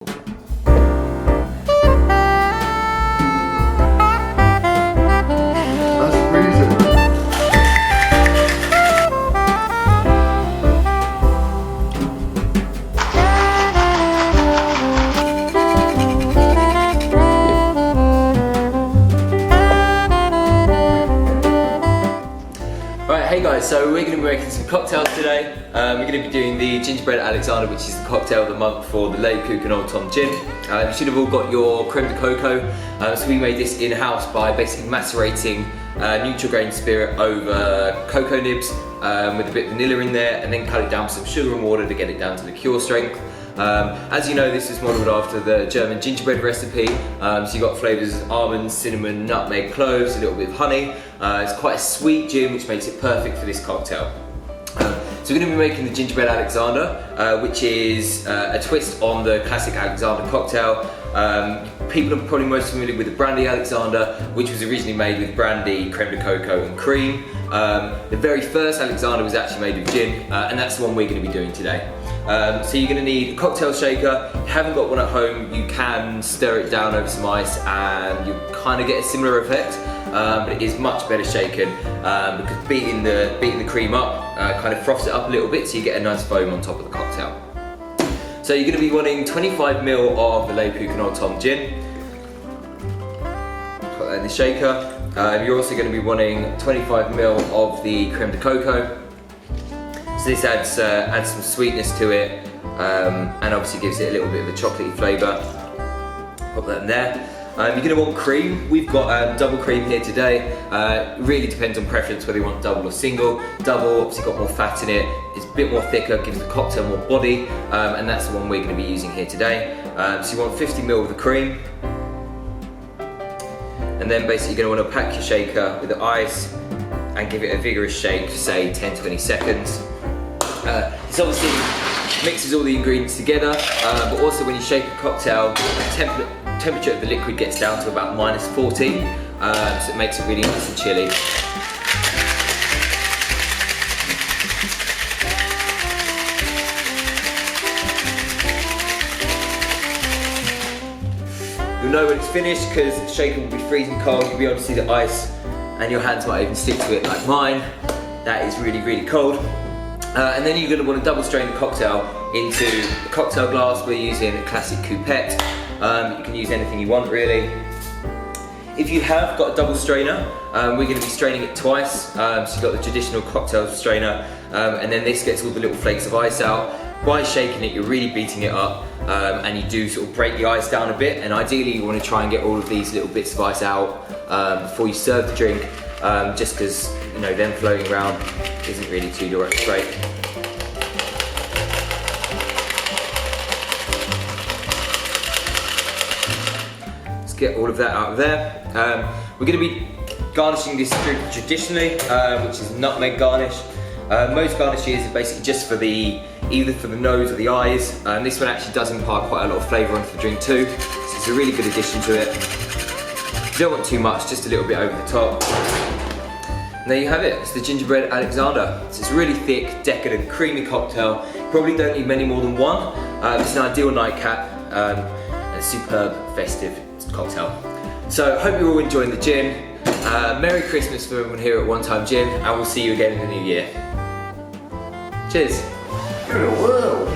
Hey guys, so we're going to be making some cocktails today. We're going to be doing the Gingerbread Alexander, which is the cocktail of the month for the Lebkuchen Gin. You should have all got your creme de coco. So we made this in-house by basically macerating neutral grain spirit over cocoa nibs with a bit of vanilla in there, and then cut it down with some sugar and water to get it down to the cure strength. As you know, this is modelled after the German gingerbread recipe, so you've got flavours of almonds, cinnamon, nutmeg, cloves, a little bit of honey. It's quite a sweet gin, which makes it perfect for this cocktail. So we're going to be making the Gingerbread Alexander, which is a twist on the classic Alexander cocktail. People are probably most familiar with the brandy Alexander, which was originally made with brandy, creme de coco and cream. The very first Alexander was actually made with gin, and that's the one we're going to be doing today. So you're going to need a cocktail shaker. If you haven't got one at home, you can stir it down over some ice and you kind of get a similar effect, but it is much better shaken because beating the cream up kind of froths it up a little bit, so you get a nice foam on top of the cocktail. So you're going to be wanting 25ml of the Lebkuchen Gin. Put that in the shaker. You're also going to be wanting 25ml of the creme de coco. So this adds some sweetness to it, and obviously gives it a little bit of a chocolatey flavour. Pop that in there. You're going to want cream. We've got double cream here today. Really depends on preference whether you want double or single. Double obviously got more fat in it. It's a bit more thicker, gives the cocktail more body, and that's the one we're going to be using here today. So you want 50ml of the cream. And then basically you're going to want to pack your shaker with the ice and give it a vigorous shake for say 10-20 seconds. This obviously mixes all the ingredients together, but also when you shake a cocktail, the temperature of the liquid gets down to about -40, so it makes it really nice and chilly. You'll know when it's finished because the shaker will be freezing cold. You'll be able to see the ice and your hands might even stick to it like mine. That is really, really cold. And then you're going to want to double strain the cocktail into a cocktail glass. We're using a classic coupette. You can use anything you want really. If you have got a double strainer, we're going to be straining it twice. So you've got the traditional cocktail strainer, and then this gets all the little flakes of ice out. By shaking it, you're really beating it up, and you do sort of break the ice down a bit, and ideally you want to try and get all of these little bits of ice out before you serve the drink, just because, you know, them floating around isn't really too great. Let's get all of that out of there. We're going to be garnishing this drink traditionally, which is nutmeg garnish. Most garnishes are basically just for either for the nose or the eyes. This one actually does impart quite a lot of flavour onto the drink too, so it's a really good addition to it. You don't want too much, just a little bit over the top. And there you have it, it's the Gingerbread Alexander. So it's a really thick, decadent, creamy cocktail. Probably don't need many more than one. It's an ideal nightcap and a superb festive cocktail. So hope you're all enjoying the gin. Merry Christmas for everyone here at One Time Gin, and we'll see you again in the new year. Cheers. Good world.